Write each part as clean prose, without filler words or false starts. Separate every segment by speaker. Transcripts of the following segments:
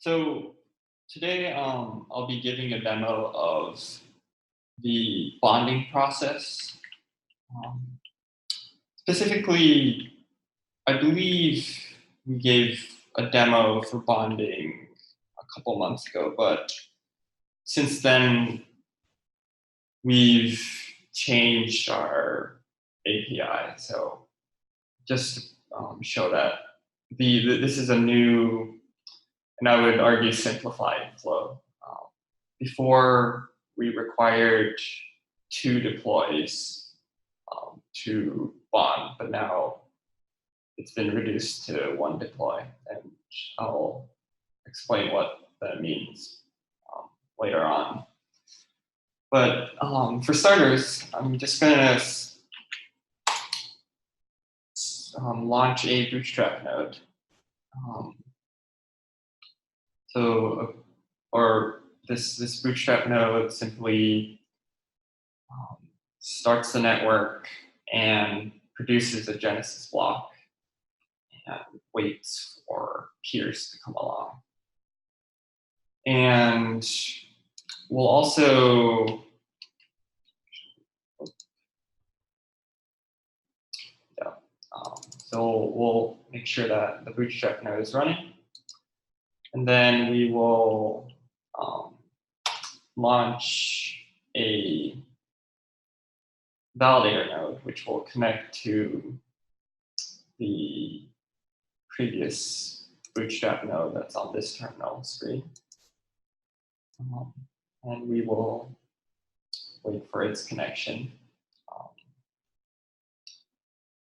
Speaker 1: So today I'll be giving a demo of the bonding process. Um, Specifically, I believe we gave a demo for bonding a couple months ago, but since then we've changed our API. So just to show that this is a new, and I would argue simplified flow. Before, we required 2 deploys to bond, but now it's been reduced to 1 deploy, and I'll explain what that means later on. But for starters, I'm just going to launch a Bootstrap node. This Bootstrap node simply starts the network and produces a Genesis block and waits for peers to come along. And we'll also so we'll make sure that the Bootstrap node is running, and then we will launch a validator node, which will connect to the previous Bootstrap node that's on this terminal screen. And we will wait for its connection.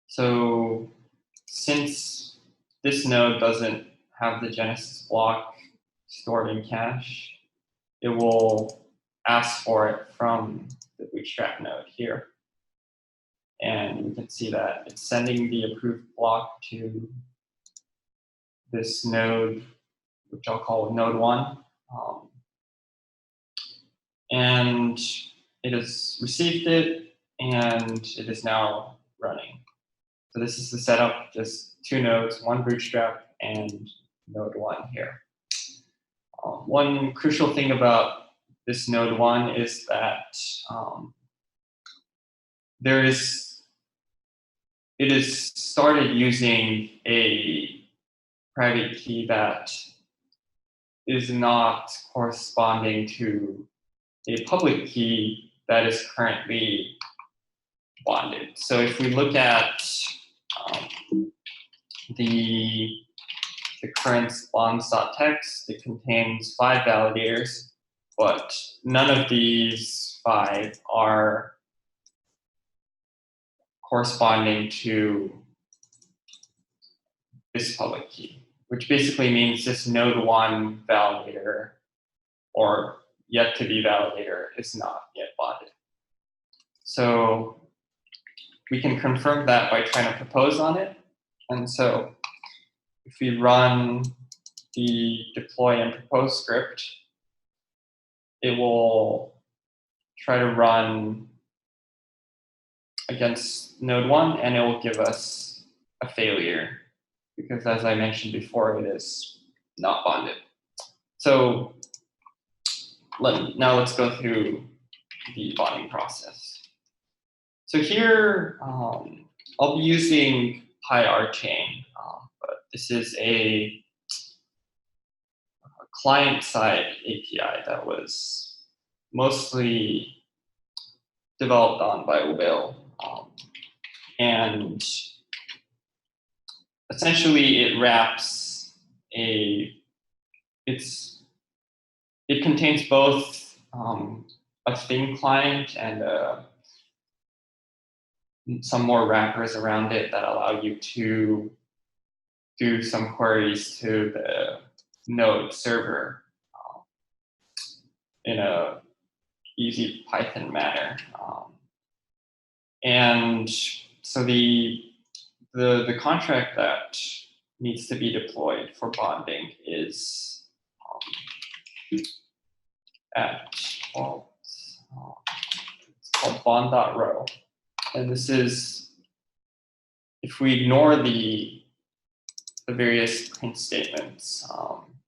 Speaker 1: So since this node doesn't have the Genesis block stored in cache, it will ask for it from the Bootstrap node here. And we can see that it's sending the approved block to this node, which I'll call node 1. And it has received it, and it is now running. So this is the setup, just 2 nodes, 1 Bootstrap and node 1 here. One crucial thing about this node 1 is that it is started using a private key that is not corresponding to a public key that is currently bonded. So if we look at the current bonds.txt, it contains 5 validators, but none of these 5 are corresponding to this public key, which basically means this node 1 validator or yet to be validator is not yet bonded. So we can confirm that by trying to propose on it. And so if we run the deploy and propose script, it will try to run against node 1, and it will give us a failure because, as I mentioned before, it is not bonded. So now let's go through the bonding process. So here, I'll be using RChain, but this is a client-side API that was mostly developed on by Will. And essentially it wraps it contains both a thin client and some more wrappers around it that allow you to do some queries to the node server in a easy Python manner. And so the contract that needs to be deployed for bonding is it's called bond.row. And this is, if we ignore the various print statements,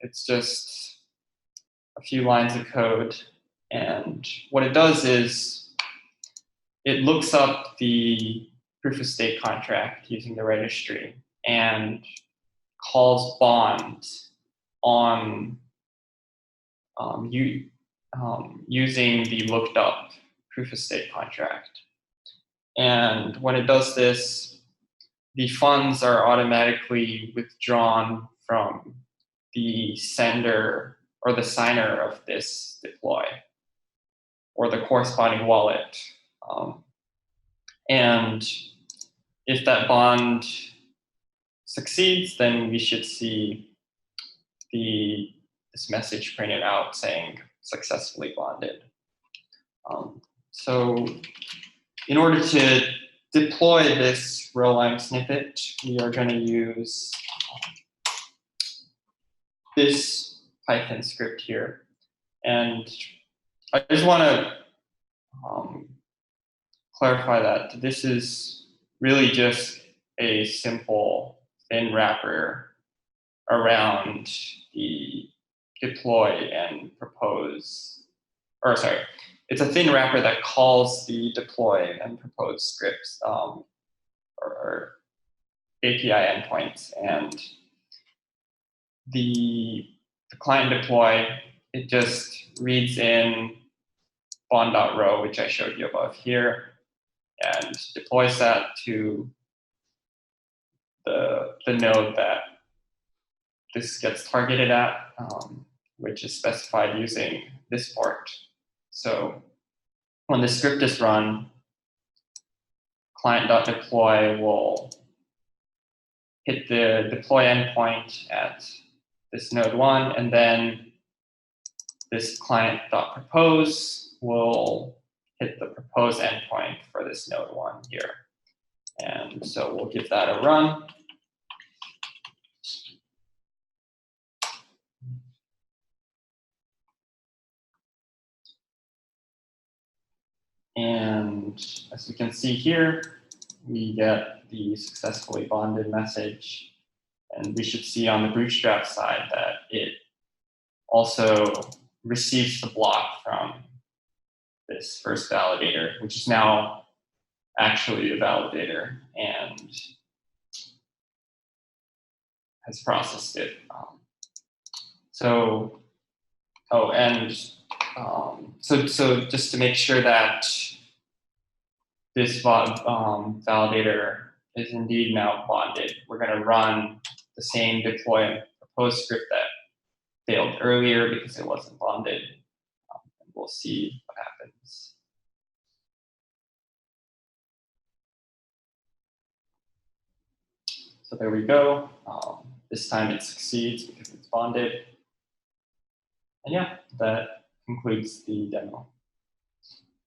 Speaker 1: It's just a few lines of code. And what it does is it looks up the proof of stake contract using the registry and calls bond on using the looked up proof of stake contract. And when it does this, the funds are automatically withdrawn from the sender or the signer of this deploy or the corresponding wallet. And if that bond succeeds, then we should see this message printed out saying successfully bonded. So in order to deploy this row line snippet, we are going to use this Python script here. And I just want to clarify that this is really just a simple thin wrapper around the deploy and propose, or sorry, it's a thin wrapper that calls the deploy and propose scripts or API endpoints. And the client deploy, it just reads in bond.row, which I showed you above here, and deploys that to the node that this gets targeted at, which is specified using this port. So when the script is run, client.deploy will hit the deploy endpoint at this node 1, and then this client.propose will hit the propose endpoint for this node 1 here. And so we'll give that a run. And as you can see here, we get the successfully bonded message. And we should see on the Bootstrap side that it also receives the block from this first validator, which is now actually a validator and has processed it. So just to make sure that this validator is indeed now bonded, we're going to run the same deploy and propose script that failed earlier because it wasn't bonded. And we'll see what happens. So there we go. This time it succeeds because it's bonded. And yeah, that concludes the demo.